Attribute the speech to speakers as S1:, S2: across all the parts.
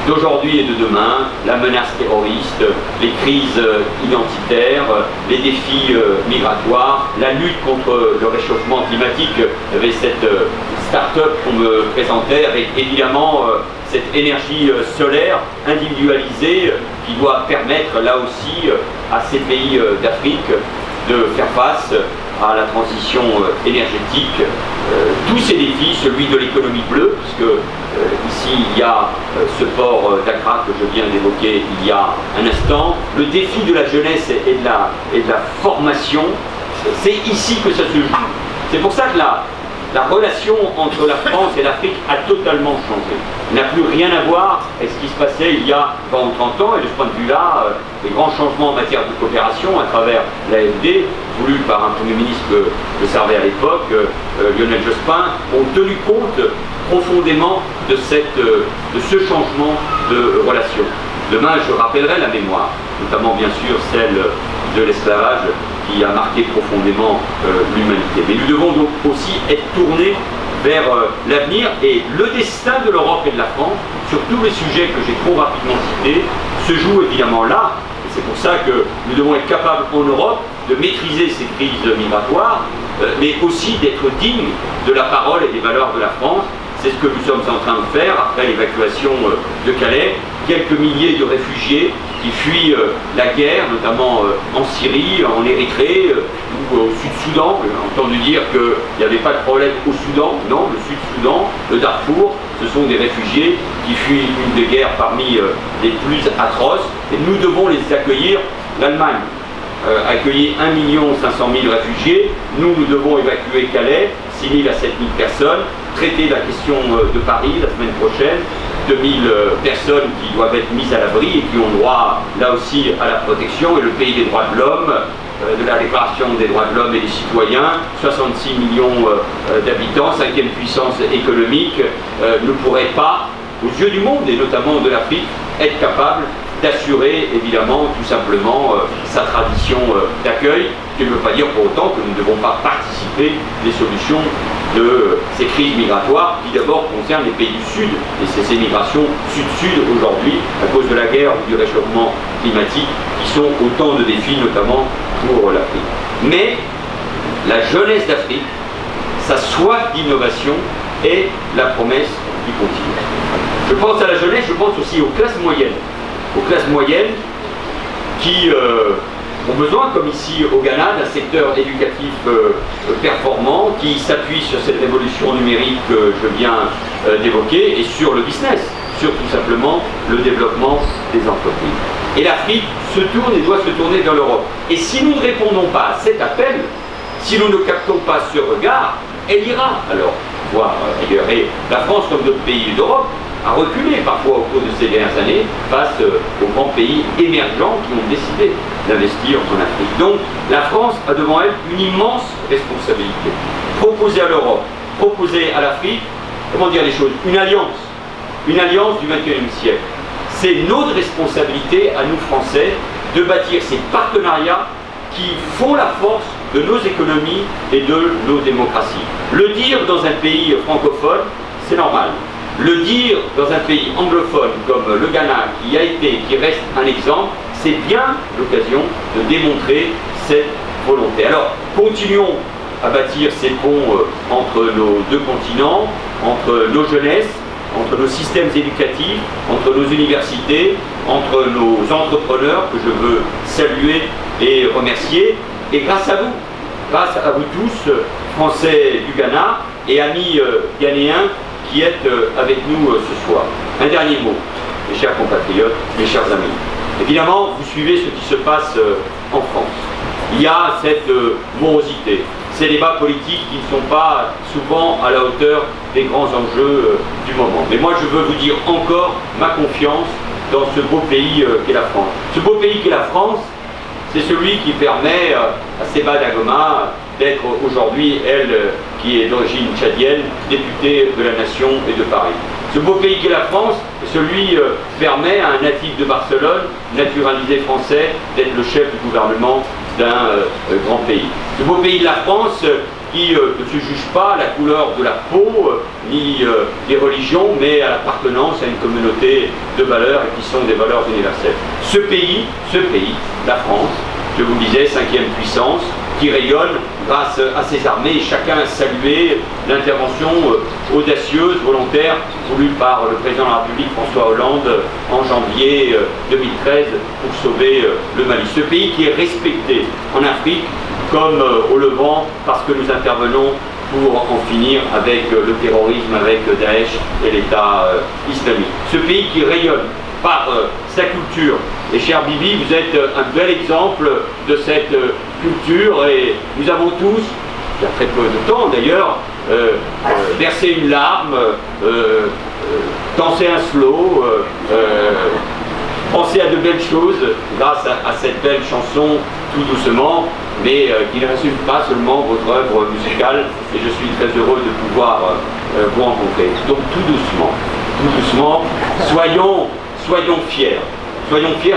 S1: d'aujourd'hui et de demain, la menace terroriste, les crises identitaires, les défis migratoires, la lutte contre le réchauffement climatique. Il y avait cette start-up qu'on me présentait avec évidemment cette énergie solaire individualisée qui doit permettre là aussi à ces pays d'Afrique de faire face à la transition énergétique. Tous ces défis, celui de l'économie bleue, puisque ici il y a ce port d'Accra que je viens d'évoquer il y a un instant, le défi de la jeunesse et de la formation, c'est ici que ça se joue. C'est pour ça que la relation entre la France et l'Afrique a totalement changé. Il n'a plus rien à voir avec ce qui se passait il y a 20 ou 30 ans, et de ce point de vue-là, les grands changements en matière de coopération à travers l'AFD, voulu par un Premier ministre que je servais à l'époque, Lionel Jospin, ont tenu compte profondément de ce changement de relation. Demain, je rappellerai la mémoire, notamment bien sûr celle de l'esclavage qui a marqué profondément l'humanité. Mais nous devons donc aussi être tournés vers l'avenir, et le destin de l'Europe et de la France, sur tous les sujets que j'ai trop rapidement cités, se joue évidemment là. Et c'est pour ça que nous devons être capables en Europe de maîtriser ces crises migratoires, mais aussi d'être dignes de la parole et des valeurs de la France. C'est ce que nous sommes en train de faire après l'évacuation de Calais. Quelques milliers de réfugiés qui fuient la guerre, notamment en Syrie, en Érythrée ou au Sud-Soudan. J'ai entendu dire qu'il n'y avait pas de problème au Soudan. Non, le Sud-Soudan, le Darfour, ce sont des réfugiés qui fuient une des guerres parmi les plus atroces. Et nous devons les accueillir. L'Allemagne accueillir 1 500 000 réfugiés. Nous devons évacuer Calais, 6 000 à 7 000 personnes, traiter la question de Paris la semaine prochaine, 2000 personnes qui doivent être mises à l'abri et qui ont droit là aussi à la protection, et le pays des droits de l'homme, de la Déclaration des droits de l'homme et des citoyens, 66 millions d'habitants, 5e puissance économique, ne pourrait pas, aux yeux du monde et notamment de l'Afrique, être capable d'assurer évidemment tout simplement sa tradition d'accueil, ce qui ne veut pas dire pour autant que nous ne devons pas participer des solutions de ces crises migratoires qui d'abord concernent les pays du Sud, et c'est ces migrations Sud-Sud aujourd'hui à cause de la guerre ou du réchauffement climatique qui sont autant de défis notamment pour l'Afrique. Mais la jeunesse d'Afrique, sa soif d'innovation est la promesse du continent. Je pense à la jeunesse, je pense aussi aux classes moyennes qui ont besoin, comme ici au Ghana, d'un secteur éducatif performant qui s'appuie sur cette révolution numérique que je viens d'évoquer et sur le business, sur tout simplement le développement des entreprises. Et l'Afrique se tourne et doit se tourner vers l'Europe. Et si nous ne répondons pas à cet appel, si nous ne captons pas ce regard, elle ira alors voir ailleurs. Et la France, comme d'autres pays d'Europe, a reculé parfois au cours de ces dernières années face aux grands pays émergents qui ont décidé d'investir en Afrique. Donc la France a devant elle une immense responsabilité. Proposer à l'Europe, proposer à l'Afrique, comment dire les choses, une alliance du XXIe siècle. C'est notre responsabilité à nous Français de bâtir ces partenariats qui font la force de nos économies et de nos démocraties. Le dire dans un pays francophone, c'est normal. Le dire dans un pays anglophone comme le Ghana, qui a été, qui reste un exemple, c'est bien l'occasion de démontrer cette volonté. Alors, continuons à bâtir ces ponts entre nos deux continents, entre nos jeunesses, entre nos systèmes éducatifs, entre nos universités, entre nos entrepreneurs, que je veux saluer et remercier. Et grâce à vous tous, Français du Ghana et amis ghanéens, qui êtes avec nous ce soir. Un dernier mot, mes chers compatriotes, mes chers amis. Évidemment, vous suivez ce qui se passe en France. Il y a cette morosité, ces débats politiques qui ne sont pas souvent à la hauteur des grands enjeux du moment. Mais moi, je veux vous dire encore ma confiance dans ce beau pays qu'est la France. Ce beau pays qu'est la France, c'est celui qui permet à Seba Dagoma d'être aujourd'hui, elle, qui est d'origine tchadienne, députée de la Nation et de Paris. Ce beau pays qu'est la France, celui qui permet à un natif de Barcelone, naturalisé français, d'être le chef du gouvernement d'un grand pays. Ce beau pays de la France qui ne se juge pas à la couleur de la peau, ni des religions, mais à l'appartenance à une communauté de valeurs et qui sont des valeurs universelles. Ce pays, la France, je vous le disais, 5e puissance, qui rayonne grâce à ses armées, et chacun a salué l'intervention audacieuse, volontaire, voulue par le président de la République François Hollande en janvier 2013 pour sauver le Mali. Ce pays qui est respecté en Afrique comme au Levant parce que nous intervenons pour en finir avec le terrorisme, avec Daesh et l'État islamique. Ce pays qui rayonne par sa culture. Et cher Bibi, vous êtes un bel exemple de cette culture et nous avons tous, il y a très peu de temps d'ailleurs, versé une larme, dansé un slow, pensé à de belles choses grâce à cette belle chanson Tout doucement, mais qui ne résume pas seulement votre œuvre musicale et je suis très heureux de pouvoir vous rencontrer. Donc tout doucement, soyons fiers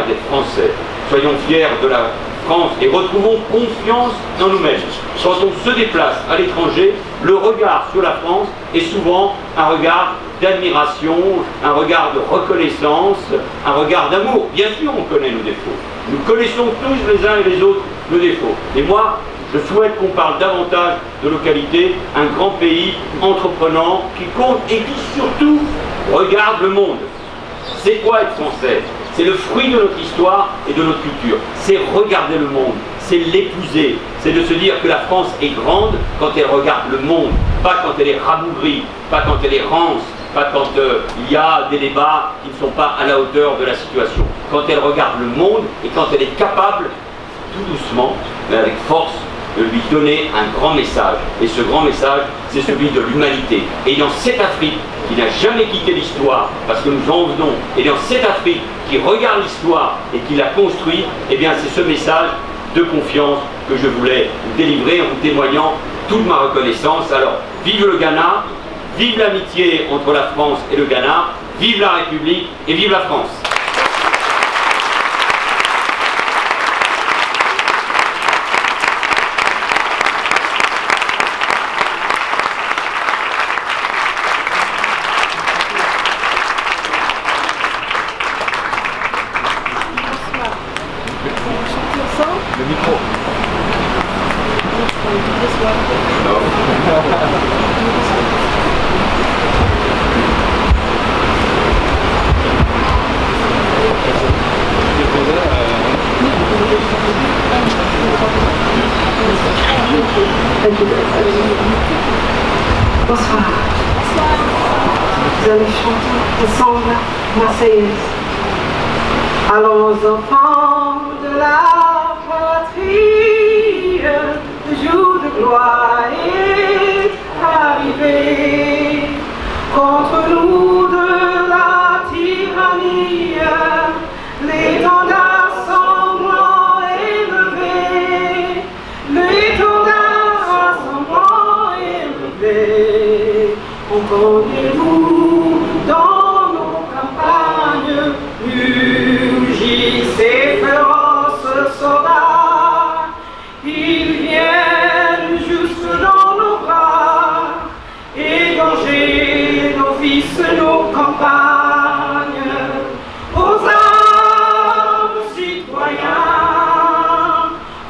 S1: des Français, soyons fiers de la France et retrouvons confiance dans nous-mêmes. Quand on se déplace à l'étranger, le regard sur la France est souvent un regard d'admiration, un regard de reconnaissance, un regard d'amour. Bien sûr, on connaît nos défauts. Nous connaissons tous les uns et les autres nos défauts. Et moi, je souhaite qu'on parle davantage de localité, un grand pays entreprenant qui compte et qui surtout regarde le monde. C'est quoi être français? C'est le fruit de notre histoire et de notre culture. C'est regarder le monde, c'est l'épouser. C'est de se dire que la France est grande quand elle regarde le monde, pas quand elle est rabougrie, pas quand elle est rance, pas quand il y a des débats qui ne sont pas à la hauteur de la situation. Quand elle regarde le monde et quand elle est capable, tout doucement, mais avec force, de lui donner un grand message. Et ce grand message, c'est celui de l'humanité. Et dans cette Afrique qui n'a jamais quitté l'histoire, parce que nous en venons, et dans cette Afrique qui regarde l'histoire et qui la construit, eh bien c'est ce message de confiance que je voulais vous délivrer en vous témoignant toute ma reconnaissance. Alors, vive le Ghana, vive l'amitié entre la France et le Ghana, vive la République et vive la France.
S2: Le micro.
S3: Bonsoir. Vous allez chanter ensemble Marseillaise. Allons enfants de la patrie, le jour de gloire est arrivé. Contre nous de la tyrannie, l'étendard sanglant élevé, l'étendard sanglant élevé. Entendez-vous dans nos campagnes ces féroces soldats, ils viennent jusque dans nos bras, égorger nos fils, nos campagnes, aux armes citoyens,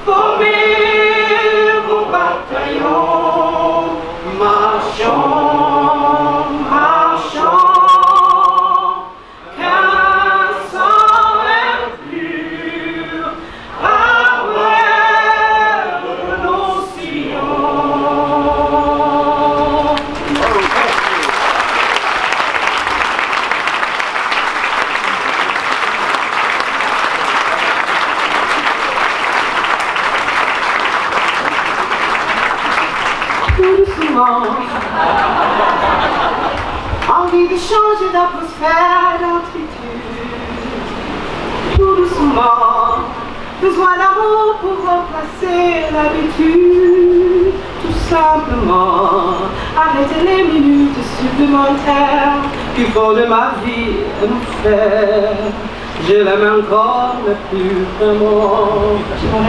S3: formez vos bataillons, marchons. Envie de changer d'atmosphère, d'altitude. Tout doucement, besoin d'amour pour remplacer l'habitude. Tout simplement, arrêter les minutes supplémentaires qui font de ma vie un enfer. Je l'aime encore, mais plus vraiment. Je m'en